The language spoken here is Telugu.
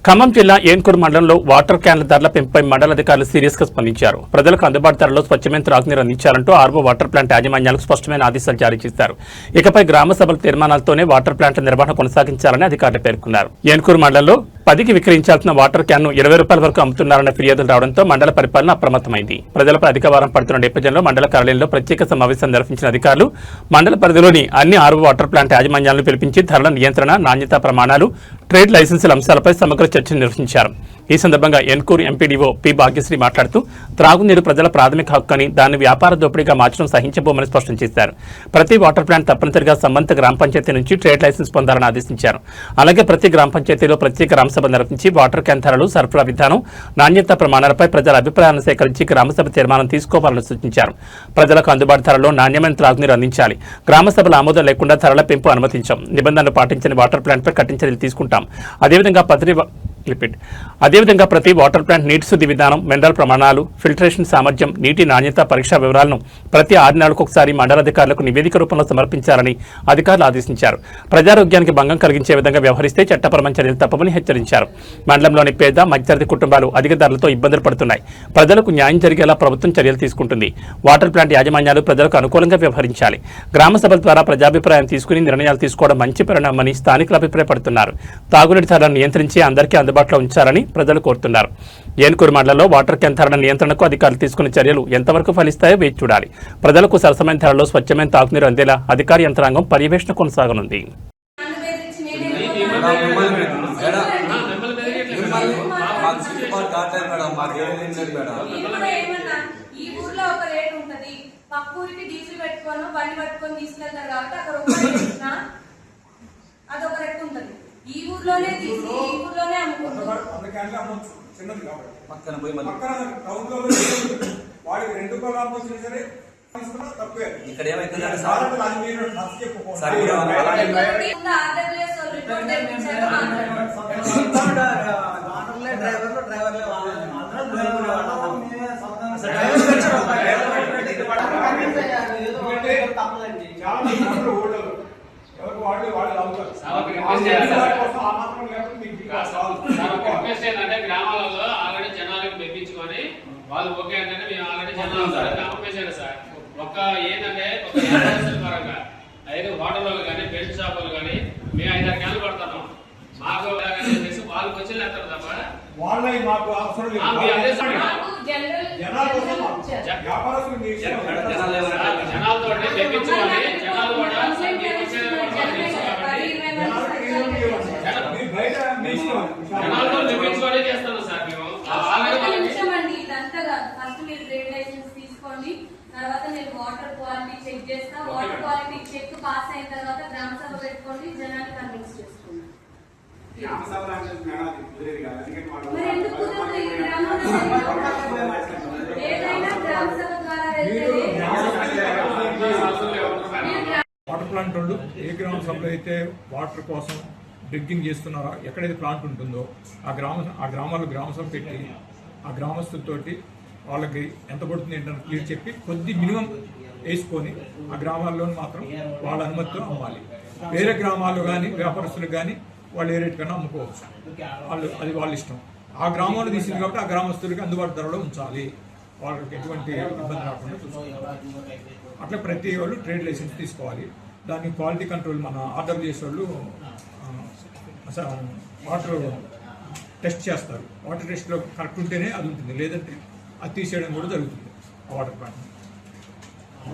ఖమ్మం జిల్లా ఏన్కూరు మండలంలో వాటర్ క్యాన్ల ధరల పెంపుపై మండల అధికారులు సీరియస్ గా స్పందించారు. ప్రజలకు అందుబాటు ధరలో స్వచ్ఛమైన త్రాగునీరు అందించాలంటూ ఆర్వో వాటర్ ప్లాంట్ యాజమాన్యాలకు స్పష్టమైన ఆదేశాలు జారీ చేశారు. ఇకపై గ్రామ సభల తీర్మానాలతోనే వాటర్ ప్లాంట్ల నిర్వహణ కొనసాగించాలని అధికారులు పేర్కొన్నారు. ఏన్కూరు మండలంలో 10కి విక్రయించాల్సిన వాటర్ క్యాన్ను 20 రూపాయల వరకు అమ్ముతున్నారన్న ఫిర్యాదులు రావడంతో మండల పరిపాలన అప్రమత్తమైంది. ప్రజలపై అధిక భారం పడుతున్న నేపథ్యంలో మండల కార్యాలయంలో ప్రత్యేక సమావేశం నిర్వహించిన అధికారులు మండల పరిధిలోని అన్ని ఆర్వో వాటర్ ప్లాంట్ యాజమాన్యాలను పిలిపించి ధరల నియంత్రణ, నాణ్యతా ప్రమాణాలు, ట్రేడ్ లైసెన్సుల అంశాలపై సమగ్ర చర్చ నిర్వహించారు. ఈ సందర్భంగా ఏన్కూరు ఎంపీడీఓ పి భాగ్యశ్రీ మాట్లాడుతూ త్రాగునీరు ప్రజల ప్రాథమిక హక్కు అని దాన్ని వ్యాపార దోపిడీగా మార్చడం సహించబోమని స్పష్టం చేశారు. ప్రతి వాటర్ ప్లాంట్ తప్పనిసరిగా సంబంధిత గ్రామ పంచాయతీ నుంచి ట్రేడ్ లైసెన్స్ పొందాలని ఆదేశించారు. అలాగే ప్రతి గ్రామ పంచాయతీలో ప్రత్యేక గ్రామసభ నిర్వహించి వాటర్ క్యాన్ ధరలు, సరఫరా విధానం, నాణ్యతా ప్రమాణాలపై ప్రజల అభిప్రాయాలను సేకరించి గ్రామసభ తీర్మానం తీసుకోవాలని సూచించారు. ప్రజలకు అందుబాటు ధరలో నాణ్యమైన త్రాగునీరు అందించాలి. గ్రామసభల ఆమోదం లేకుండా ధరల పెంపు అనుమతించాం. నిబంధనలు పాటించని వాటర్ ప్లాంట్పై కఠిన చర్యలు తీసుకుంటాం. అదేవిధంగా ప్రతి వాటర్ ప్లాంట్ నీటి శుద్ధి విధానం, మినరల్ ప్రమాణాలు, ఫిల్టరేషన్ సామర్థ్యం, నీటి నాణ్యత పరీక్షా వివరాలను ప్రతి 6 నెలలకు ఒకసారి మండలాధికారులకు నివేదిక రూపంలో సమర్పించాలని అధికారులు ఆదేశించారు. ప్రజారోగ్యానికి భంగం కలిగించే విధంగా వ్యవహరిస్తే చట్టపరమైన చర్యలు తప్పవని హెచ్చరించారు. మండలంలోని పేద, మధ్యతరగతి కుటుంబాలు అధిక ధరలతో ఇబ్బందులు పడుతున్నాయి. ప్రజలకు న్యాయం జరిగేలా ప్రభుత్వం చర్యలు తీసుకుంటుంది. వాటర్ ప్లాంట్ యాజమాన్యాలు ప్రజలకు అనుకూలంగా వ్యవహరించాలి. గ్రామ సభల ద్వారా ప్రజాభిప్రాయం తీసుకుని నిర్ణయాలు తీసుకోవడం మంచి పరిణామని స్థానికులు అభిప్రాయపడుతున్నారు. తాగునీటి ధరలను నియంత్రించి అందరికీ అందుబాటులో ఉంచాలని ప్రజలు కోరుతున్నారు. ఏన్కూరు మండలంలో వాటర్ క్యాన్ ధరల నియంత్రణకు అధికారులు తీసుకున్న చర్యలు ఎంతవరకు ఫలిస్తాయో వేచి చూడాలి. ప్రజలకు సరసమైన ధరలో స్వచ్ఛమైన తాగునీరు అందేలా అధికార యంత్రాంగం పర్యవేక్షణ కొనసాగనుంది. అదొక రెట్ ఉంటుంది. ఈ ఊర్లోనే తీసి ఈ ఊర్లోనే అమ్ముకుంటారు. ఇక్కడ ఏమైతుందంటే గ్రామాలలో ఆల్రెడీ జనాలకు మెప్పించుకొని వాళ్ళు ఓకే అంటే మేము ఆల్రెడీ జనాలు పంపేసాడు సార్. ఏంటంటే ఒక పరంగా 5 హోటళ్ళు కానీ, బెల్ట్ షాపులు కానీ మేము 5-6 క్యాన్లు పడుతున్నాం. మాకు వాళ్ళకి వచ్చి లేస్తారు తప్ప మాకు అవసరం జనాలతో మెప్పించుకొని జనాలు కూడా జనాలతో మెప్పించుకొని చేస్తాను సార్. మేము తర్వాత నేను వాటర్ క్వాలిటీ చెక్ చేస్తా. వాటర్ క్వాలిటీ చెక్ పాస్ అయిన తర్వాత గ్రామ సభ పెట్టుకోండి, జనాన్ని కన్విన్స్ చేసుకున్నాను. వాటర్ ప్లాంట్ వాళ్ళు ఏ గ్రామ సభలో అయితే వాటర్ కోసం డ్రింకింగ్ చేస్తున్నారో, ఎక్కడైతే ప్లాంట్ ఉంటుందో ఆ గ్రామాల్లో గ్రామ సభ పెట్టి ఆ గ్రామస్తులతోటి వాళ్ళకి ఎంత పడుతుంది ఏంటని క్లియర్ చెప్పి కొద్ది మినిమం వేసుకొని ఆ గ్రామాల్లో మాత్రం వాళ్ళ అనుమతితో అమ్మాలి. వేరే గ్రామాలు కానీ వ్యాపారస్తులకు కానీ వాళ్ళు ఏ రేటు కన్నా అమ్ముకోవచ్చు. అది వాళ్ళ ఇష్టం. ఆ గ్రామంలో తీసింది కాబట్టి ఆ గ్రామస్తులకి అందుబాటు ధరలో ఉంచాలి. వాళ్ళకి ఎటువంటి ఇబ్బంది రాకుండా చూసుకోవాలి. అట్లా ప్రతి వాళ్ళు ట్రేడ్ లైసెన్స్ తీసుకోవాలి. దాన్ని క్వాలిటీ కంట్రోల్ మన ఆర్డర్ చేసే వాళ్ళు వాటర్ టెస్ట్ చేస్తారు. వాటర్ టెస్ట్లో కరెక్ట్ ఉంటేనే అది ఉంటుంది, లేదంటే అది తీసేయడం కూడా జరుగుతుంది వాటర్ ప్లాంట్.